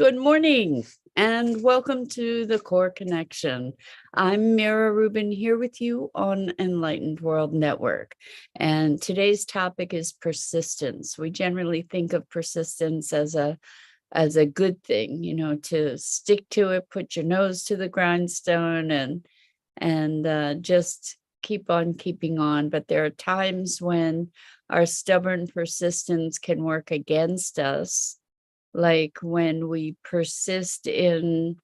Good morning and welcome to the Core Connection. I'm Mira Rubin here with you on Enlightened World Network. And today's topic is persistence. We generally think of persistence as a good thing, to stick to it, put your nose to the grindstone and just keep on keeping on. But there are times when our stubborn persistence can work against us, like when we persist in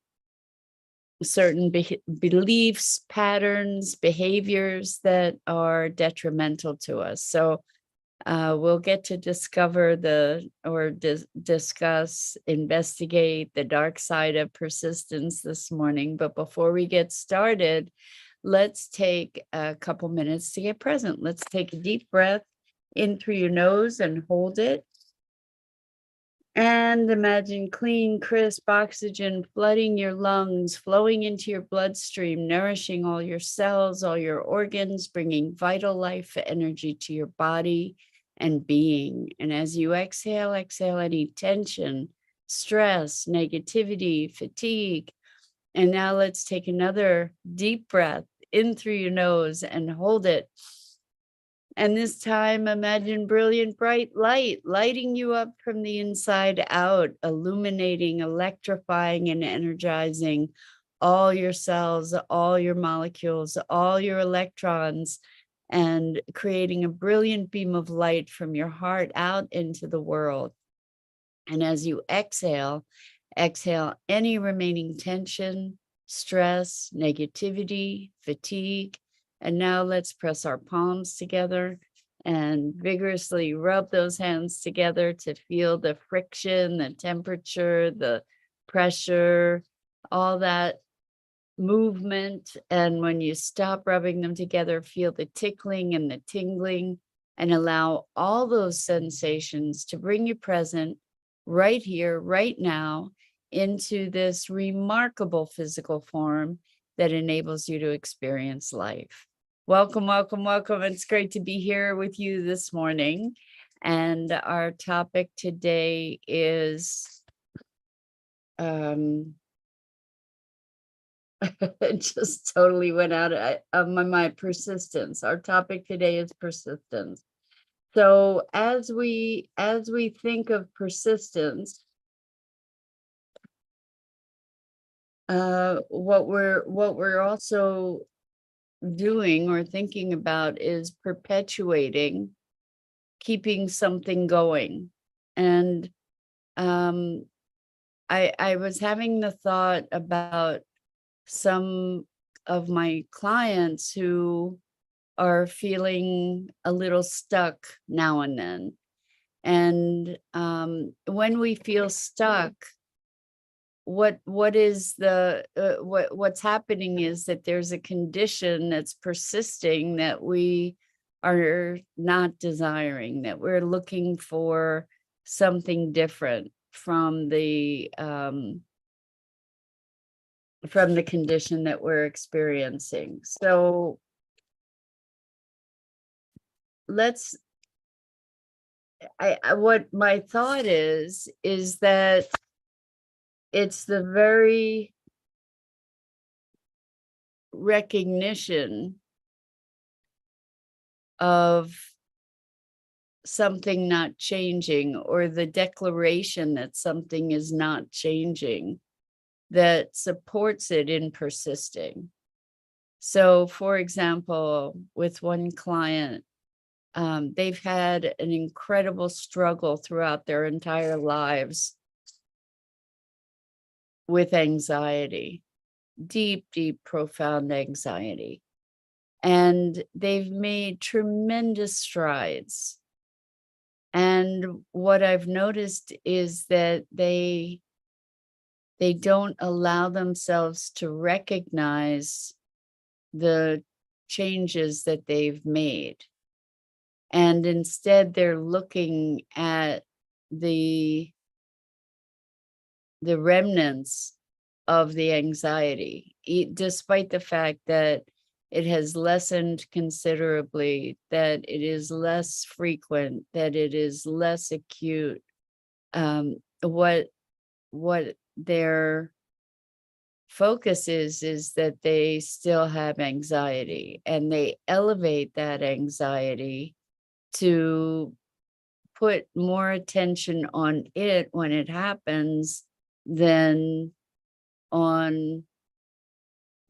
certain beliefs, patterns, behaviors that are detrimental to us. So we'll get to discover discuss, investigate the dark side of persistence this morning. But before we get started, let's take a couple minutes to get present. Let's take a deep breath in through your nose and hold it. And imagine clean, crisp oxygen flooding your lungs, flowing into your bloodstream, nourishing all your cells, all your organs, bringing vital life energy to your body and being. And as you exhale any tension, stress, negativity, fatigue. And now let's take another deep breath in through your nose and hold it. And this time, imagine brilliant, bright light lighting you up from the inside out, illuminating, electrifying, and energizing all your cells, all your molecules, all your electrons, and creating a brilliant beam of light from your heart out into the world. And as you exhale any remaining tension, stress, negativity, fatigue. And now let's press our palms together and vigorously rub those hands together to feel the friction, the temperature, the pressure, all that movement. And when you stop rubbing them together, feel the tickling and the tingling, and allow all those sensations to bring you present right here, right now, into this remarkable physical form that enables you to experience life. Welcome, welcome, welcome. It's great to be here with you this morning. And our topic today is, it just totally went out of my mind, persistence. Our topic today is persistence. So as we think of persistence, what we're also doing or thinking about is perpetuating, keeping something going. And I was having the thought about some of my clients who are feeling a little stuck now and then. And when we feel stuck, what's happening is that there's a condition that's persisting that we are not desiring, that we're looking for something different from the condition that we're experiencing. So what my thought is that it's the very recognition of something not changing, or the declaration that something is not changing, that supports it in persisting. So, for example, with one client, they've had an incredible struggle throughout their entire lives with anxiety, deep, profound anxiety. And they've made tremendous strides. And what I've noticed is that they don't allow themselves to recognize the changes that they've made. And instead, they're looking at the remnants of the anxiety, despite the fact that it has lessened considerably, that it is less frequent, that it is less acute. What their focus is that they still have anxiety, and they elevate that anxiety to put more attention on it when it happens than on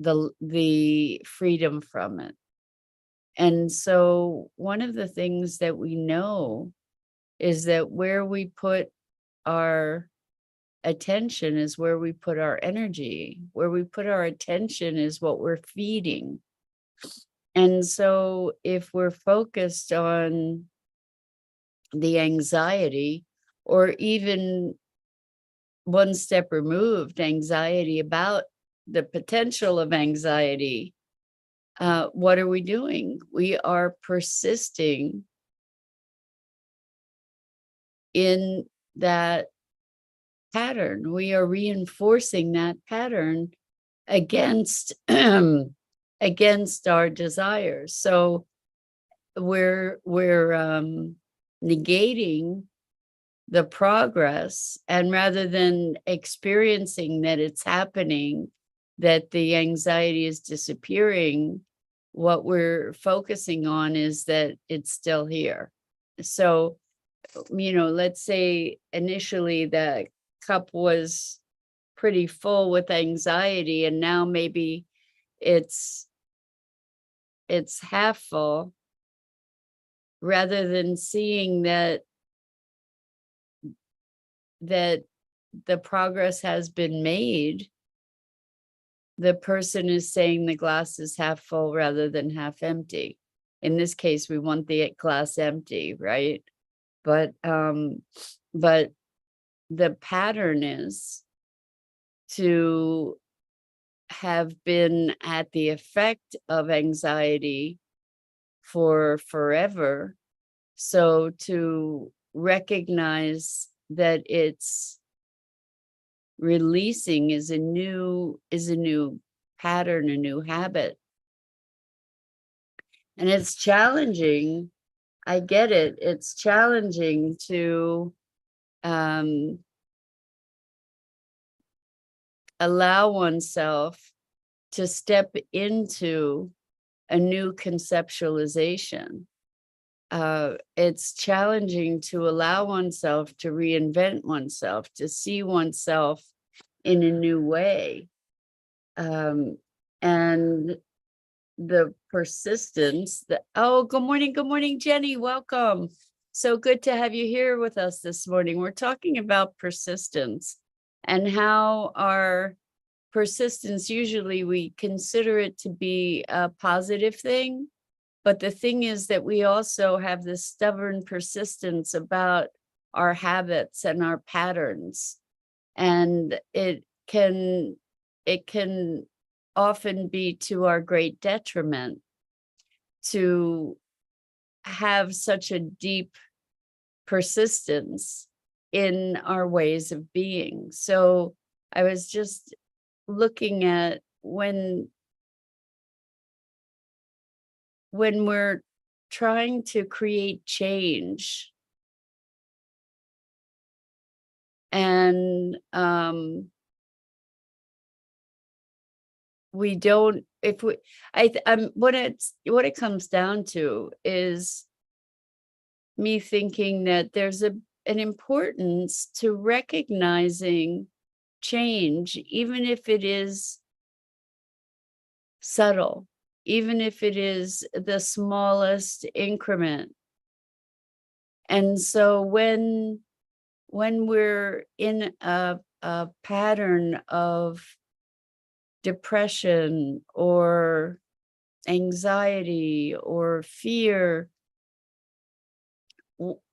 the freedom from it. And so one of the things that we know is that where we put our attention is where we put our energy. Where we put our attention is what we're feeding. And so if we're focused on the anxiety, or even one step removed, anxiety about the potential of anxiety, what are we doing? We are persisting in that pattern. We are reinforcing that pattern against against our desires. So we're negating the progress, and rather than experiencing that it's happening, that the anxiety is disappearing, what we're focusing on is that it's still here. So, let's say initially the cup was pretty full with anxiety, and now maybe it's it's half full. Rather than seeing that the progress has been made, the person is saying the glass is half full rather than half empty. In this case, we want the glass empty, right? But the pattern is to have been at the effect of anxiety for forever. So to recognize that it's releasing is a new pattern, a new habit. And it's challenging. I get it. It's challenging to allow oneself to step into a new conceptualization. It's challenging to allow oneself to reinvent oneself, to see oneself in a new way. And the persistence that, oh, good morning, Jenny, welcome. So good to have you here with us this morning. We're talking about persistence and how our persistence, usually we consider it to be a positive thing. But the thing is that we also have this stubborn persistence about our habits and our patterns. And it can often be to our great detriment to have such a deep persistence in our ways of being. So I was just looking at when we're trying to create change, and we don't, if we what it comes down to is me thinking that there's an importance to recognizing change, even if it is subtle, even if it is the smallest increment. And so when we're in a pattern of depression or anxiety or fear,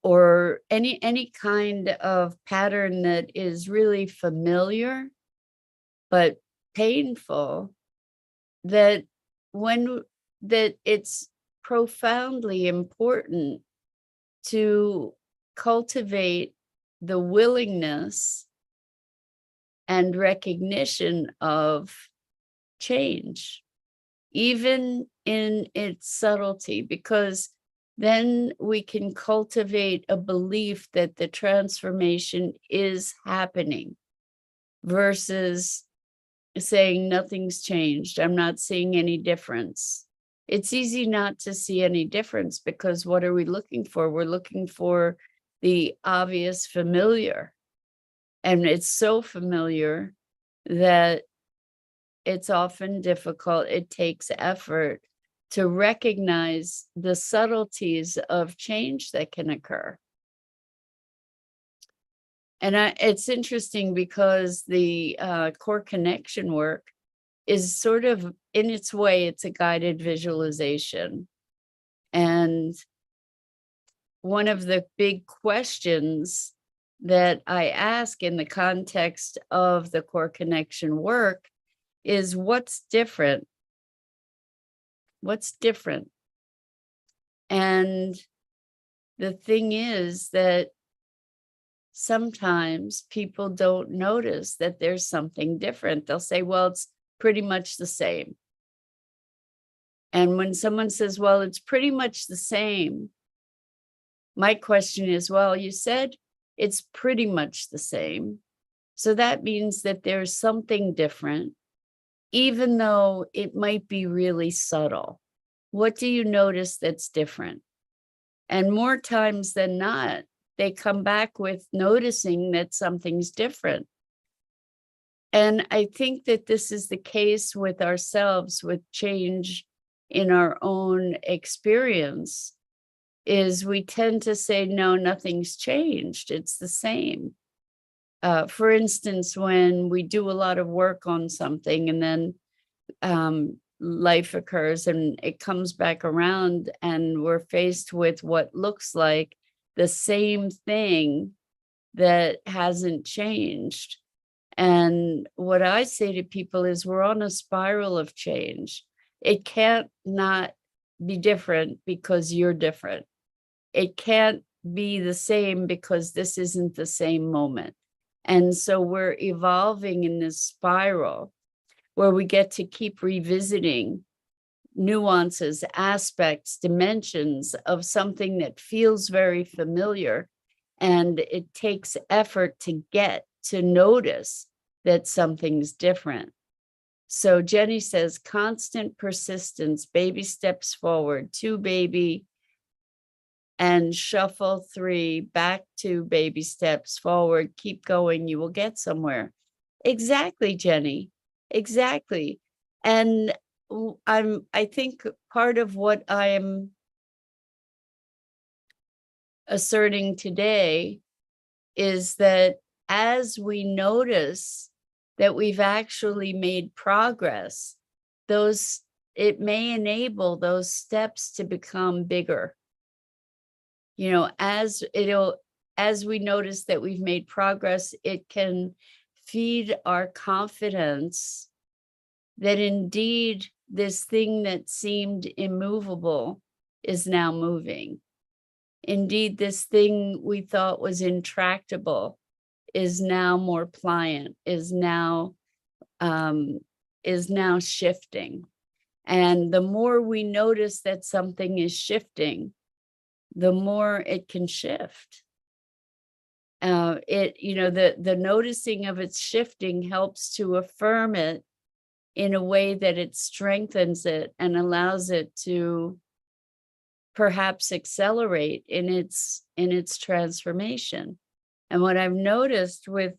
or any kind of pattern that is really familiar but painful, that when that it's profoundly important to cultivate the willingness and recognition of change, even in its subtlety, because then we can cultivate a belief that the transformation is happening. versus saying nothing's changed. I'm not seeing any difference. It's easy not to see any difference because what are we looking for? We're looking for the obvious familiar. And it's so familiar that it's often difficult. It takes effort to recognize the subtleties of change that can occur. And it's interesting because the core connection work is sort of, in its way, it's a guided visualization. And one of the big questions that I ask in the context of the core connection work is, what's different? What's different? And the thing is that sometimes people don't notice that there's something different. They'll say, well, it's pretty much the same. And when someone says, well, it's pretty much the same, my question is, well, you said it's pretty much the same. So that means that there's something different, even though it might be really subtle. What do you notice that's different? And more times than not, they come back with noticing that something's different. And I think that this is the case with ourselves, with change in our own experience, is we tend to say, no, nothing's changed. It's the same. For instance, when we do a lot of work on something and then life occurs and it comes back around and we're faced with what looks like the same thing that hasn't changed. And what I say to people is, we're on a spiral of change. It can't not be different because you're different. It can't be the same because this isn't the same moment. And so we're evolving in this spiral where we get to keep revisiting nuances, aspects, dimensions of something that feels very familiar. And it takes effort to get to notice that something's different. So Jenny says, constant persistence, baby steps forward, 2 baby, and shuffle 3, back 2 baby steps forward, keep going, you will get somewhere. Exactly, Jenny, exactly. And I think part of what I'm asserting today is that as we notice that we've actually made progress, it may enable those steps to become bigger. You know, as we notice that we've made progress, it can feed our confidence that indeed this thing that seemed immovable is now moving. Indeed, this thing we thought was intractable is now more pliant, is now shifting. And the more we notice that something is shifting, the more it can shift. The noticing of its shifting helps to affirm it in a way that it strengthens it and allows it to perhaps accelerate in its transformation. And what I've noticed with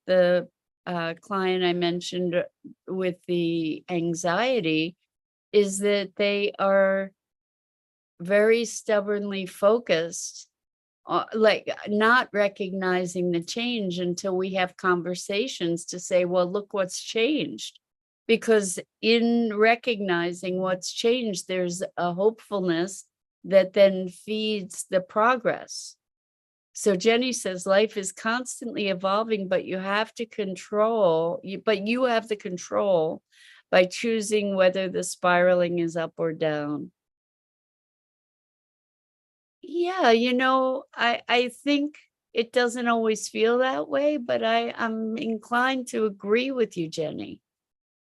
the client I mentioned with the anxiety is that they are very stubbornly focused, like not recognizing the change until we have conversations to say, well, look what's changed. Because in recognizing what's changed, there's a hopefulness that then feeds the progress. So Jenny says life is constantly evolving, but you have to control, you have the control by choosing whether the spiraling is up or down. Yeah, I think it doesn't always feel that way, but I'm inclined to agree with you, Jenny.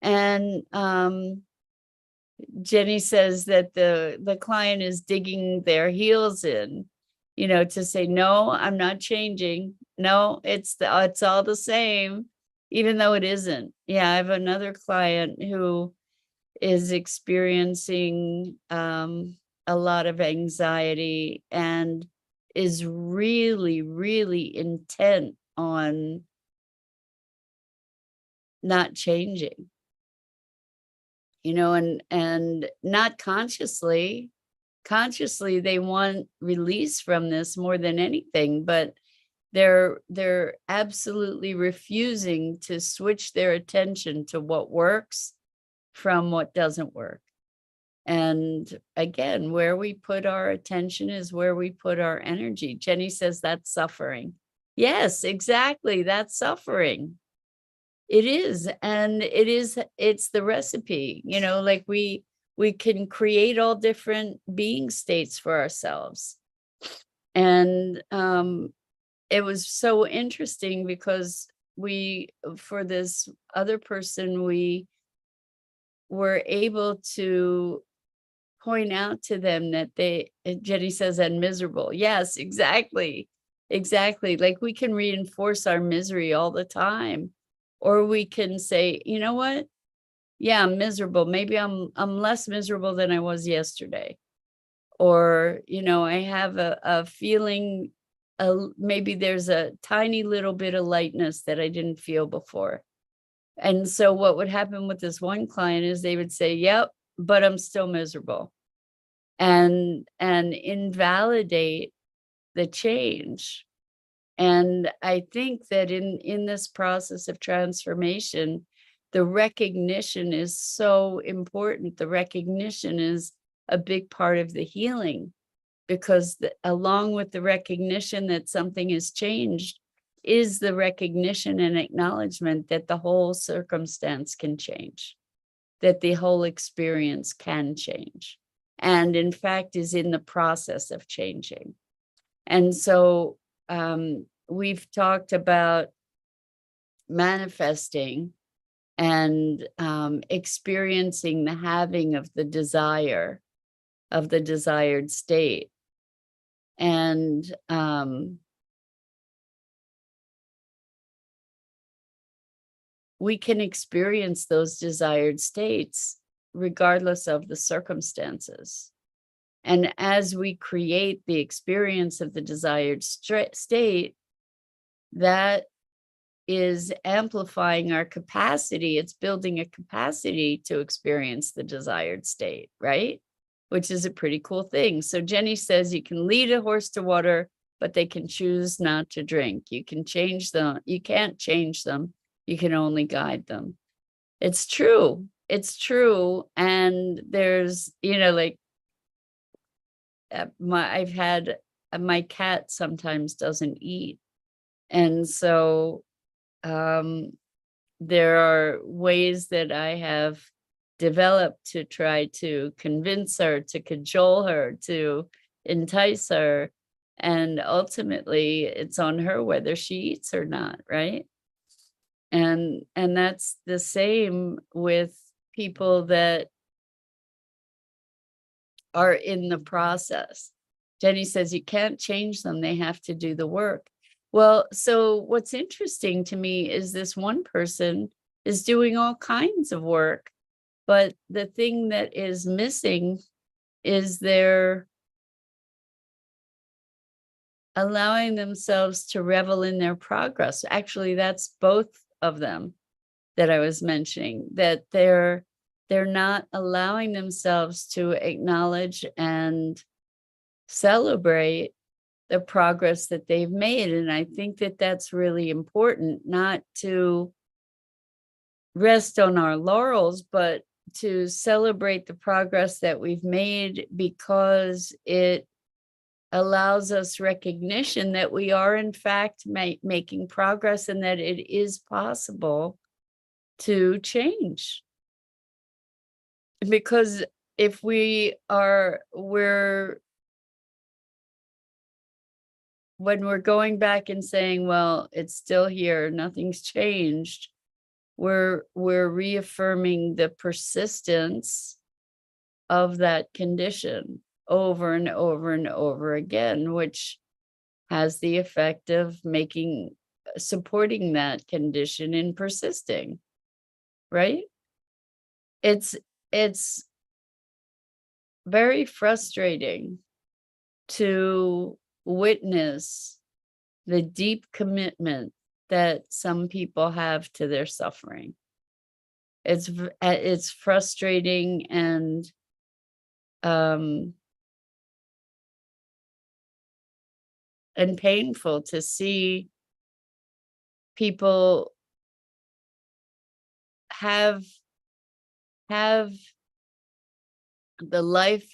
And Jenny says that the client is digging their heels in, to say, no, I'm not changing. No, it's all the same. even though it isn't. Yeah, I have another client who is experiencing a lot of anxiety and is really, really intent on not changing, and not consciously. Consciously, they want release from this more than anything, but they're absolutely refusing to switch their attention to what works from what doesn't work. And again, where we put our attention is where we put our energy. Jenny says that's suffering. Yes, exactly. That's suffering. It is. And it's the recipe, like we can create all different being states for ourselves. And it was so interesting because for this other person, we were able to point out to them that Jenny says, and miserable. Yes, exactly. Exactly. Like we can reinforce our misery all the time. Or we can say, you know what? Yeah, I'm miserable. Maybe I'm less miserable than I was yesterday. Or, I have a feeling, maybe there's a tiny little bit of lightness that I didn't feel before. And so what would happen with this one client is they would say, yep, but I'm still miserable, and invalidate the change. And I think that in this process of transformation, the recognition is so important. The recognition is a big part of the healing, because along with the recognition that something has changed is the recognition and acknowledgement that the whole circumstance can change, that the whole experience can change, and in fact is in the process of changing. And so we've talked about manifesting and experiencing the having of the desire, of the desired state. And we can experience those desired states regardless of the circumstances. And as we create the experience of the desired state, that is amplifying our capacity. It's building a capacity to experience the desired state, right? Which is a pretty cool thing. So Jenny says you can lead a horse to water, but they can choose not to drink. You can change them. You can't change them. You can only guide them. It's true. It's true. And there's, like, I've had my cat sometimes doesn't eat. And so there are ways that I have developed to try to convince her, to cajole her, to entice her. And ultimately it's on her whether she eats or not, right? And that's the same with people that are in the process. Jenny says you can't change them, they have to do the work. Well, so what's interesting to me is this one person is doing all kinds of work, but the thing that is missing is they're allowing themselves to revel in their progress. Actually, that's both of them that I was mentioning, that they're not allowing themselves to acknowledge and celebrate the progress that they've made. And I think that that's really important, not to rest on our laurels, but to celebrate the progress that we've made, because it allows us recognition that we are in fact making progress, and that it is possible to change. Because if when we're going back and saying, well, it's still here, nothing's changed, we're reaffirming the persistence of that condition over and over and over again, which has the effect of making supporting that condition in persisting, right? It's very frustrating to witness the deep commitment that some people have to their suffering. It's frustrating and painful to see people have the life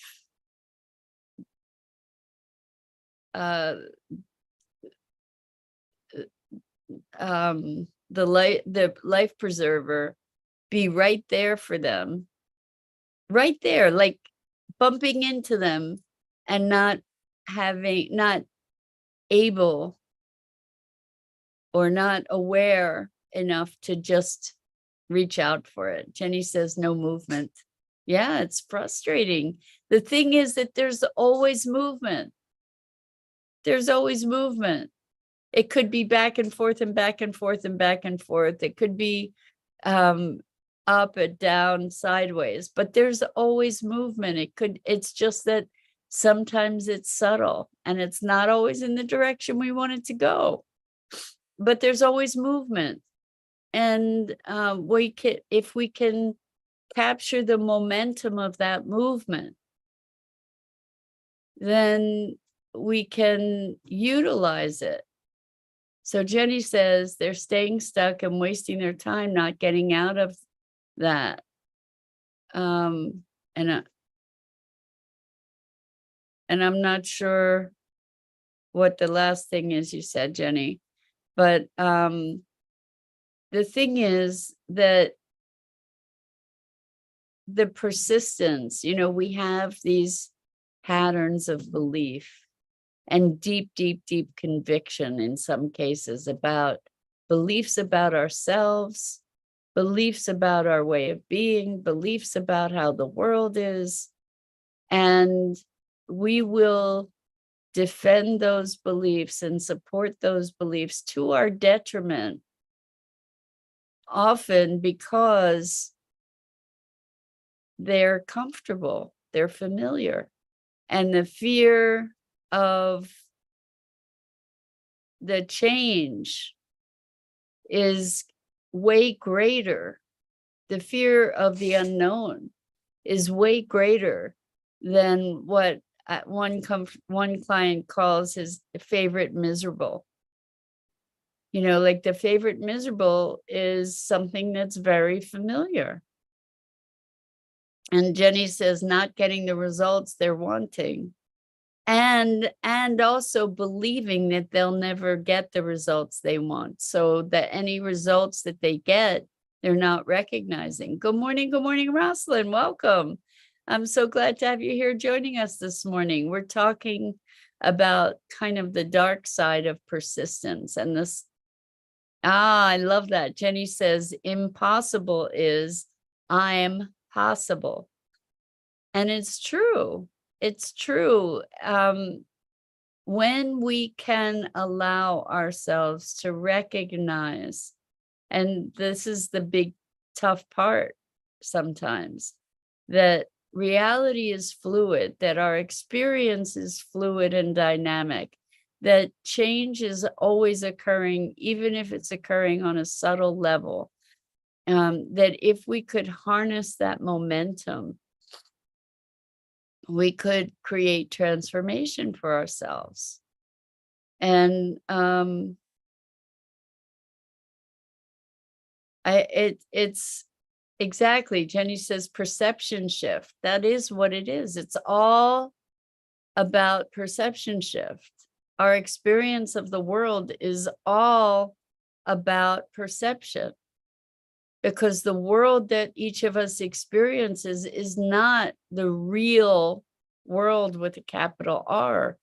the life preserver be right there for them, right there, like bumping into them, and not able or not aware enough to just reach out for it. Jenny says no movement. Yeah, it's frustrating. The thing is that there's always movement. There's always movement. It could be back and forth and back and forth and back and forth. It could be up and down, sideways, but there's always movement. It's just that sometimes it's subtle and it's not always in the direction we want it to go, but there's always movement. And if we can capture the momentum of that movement, then we can utilize it. So Jenny says they're staying stuck and wasting their time not getting out of that. And I'm not sure what the last thing is you said, Jenny, but the thing is that the persistence, we have these patterns of belief and deep, deep, deep conviction in some cases about beliefs about ourselves, beliefs about our way of being, beliefs about how the world is. And we will defend those beliefs and support those beliefs to our detriment, often because they're comfortable, they're familiar. And the fear of the change is way greater. The fear of the unknown is way greater than what one client calls his favorite miserable. Like the favorite miserable is something that's very familiar. And Jenny says not getting the results they're wanting, and also believing that they'll never get the results they want, so that any results that they get, they're not recognizing. Good morning, Rosalind. Welcome. I'm so glad to have you here joining us this morning. We're talking about kind of the dark side of persistence and this. I love that. Jenny says impossible is I'm possible. And it's true. It's true. When we can allow ourselves to recognize, and this is the big tough part sometimes, that reality is fluid, that our experience is fluid and dynamic, that change is always occurring, even if it's occurring on a subtle level, that if we could harness that momentum, we could create transformation for ourselves. And it's exactly, Jenny says perception shift. That is what it is. It's all about perception shift. Our experience of the world is all about perception, because the world that each of us experiences is not the real world with a capital R.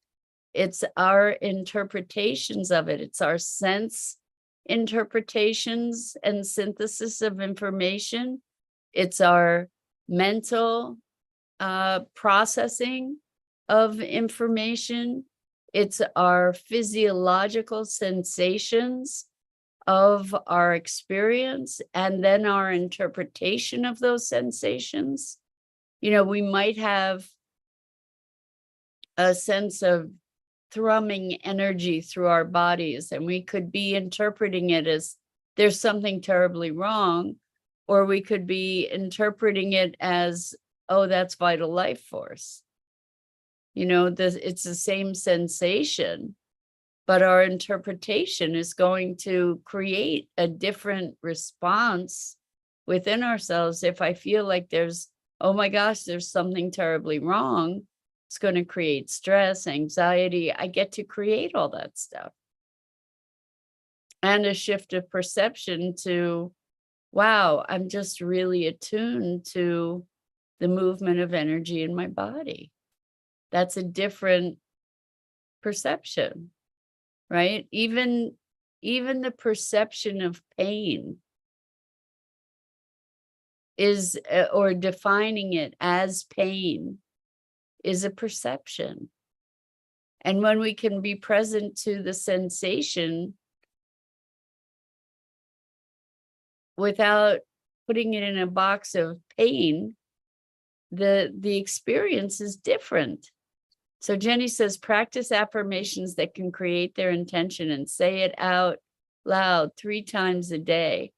It's our interpretations of it. It's our sense interpretations and synthesis of information. It's our mental processing of information. It's our physiological sensations of our experience and then our interpretation of those sensations. You know, we might have a sense of thrumming energy through our bodies, and we could be interpreting it as there's something terribly wrong, or we could be interpreting it as, oh, that's vital life force. You know, it's the same sensation, but our interpretation is going to create a different response within ourselves. If I feel like there's, oh my gosh, there's something terribly wrong, it's going to create stress, anxiety. I get to create all that stuff. And a shift of perception to, wow, I'm just really attuned to the movement of energy in my body. That's a different perception, right? Even the perception of pain is, or defining it as pain, is a perception. And when we can be present to the sensation without putting it in a box of pain, the experience is different. So Jenny says, practice affirmations that can create their intention and say it out loud 3 times a day.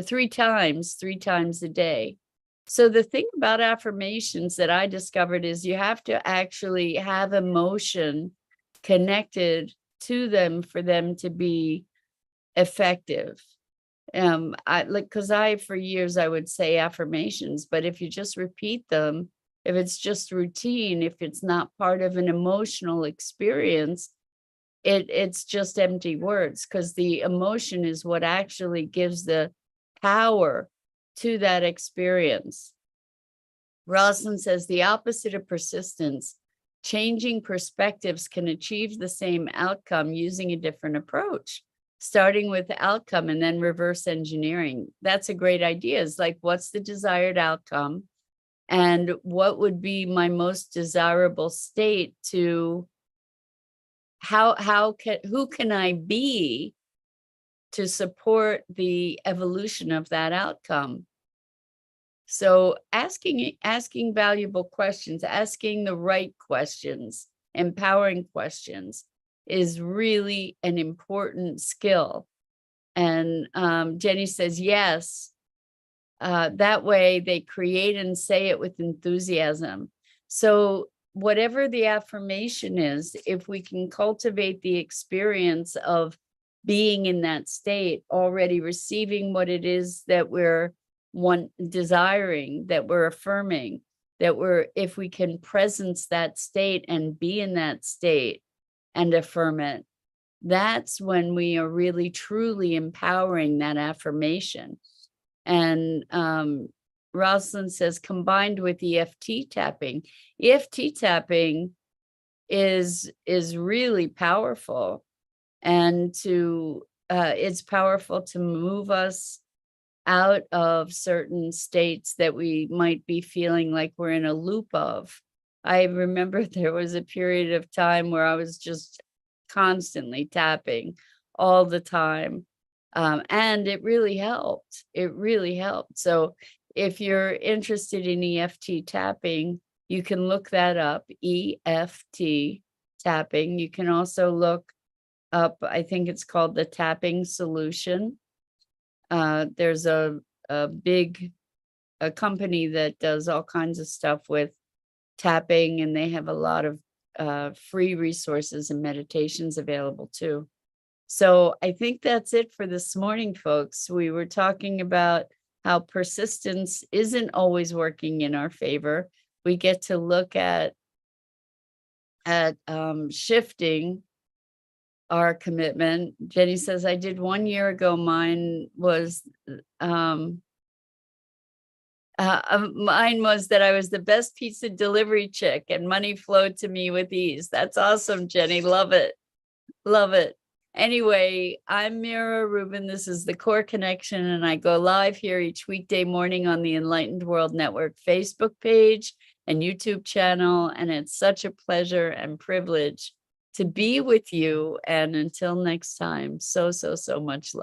3 times a day. So the thing about affirmations that I discovered is you have to actually have emotion connected to them for them to be effective. Because for years I would say affirmations, but if you just repeat them, if it's just routine, if it's not part of an emotional experience, it's just empty words, because the emotion is what actually gives the power to that experience. Rosalind says the opposite of persistence, changing perspectives can achieve the same outcome using a different approach, starting with the outcome and then reverse engineering. That's a great idea. It's like, what's the desired outcome? And what would be my most desirable state to who can I be to support the evolution of that outcome? So asking valuable questions, asking the right questions, empowering questions is really an important skill. And Jenny says, yes, that way they create and say it with enthusiasm. So whatever the affirmation is, if we can cultivate the experience of being in that state, already receiving what it is that we're desiring, that we're affirming, if we can presence that state and be in that state and affirm it, that's when we are really truly empowering that affirmation. And Rosalind says, combined with EFT tapping is really powerful, and it's powerful to move us out of certain states that we might be feeling like we're in a loop of. I remember there was a period of time where I was just constantly tapping all the time. And it really helped. It really helped. So if you're interested in EFT tapping, you can look that up, EFT tapping. You can also look up, I think it's called the Tapping Solution. There's a big company that does all kinds of stuff with tapping, and they have a lot of free resources and meditations available too. So I think that's it for this morning, folks. We were talking about how persistence isn't always working in our favor. We get to look at shifting our commitment. Jenny says, I did 1 year ago. Mine was that I was the best pizza delivery chick and money flowed to me with ease. That's awesome, Jenny. Love it. Love it. Anyway, I'm Mira Rubin. This is The Core Connection, and I go live here each weekday morning on the Enlightened World Network Facebook page and YouTube channel. And it's such a pleasure and privilege to be with you. And until next time, so, so, so much love.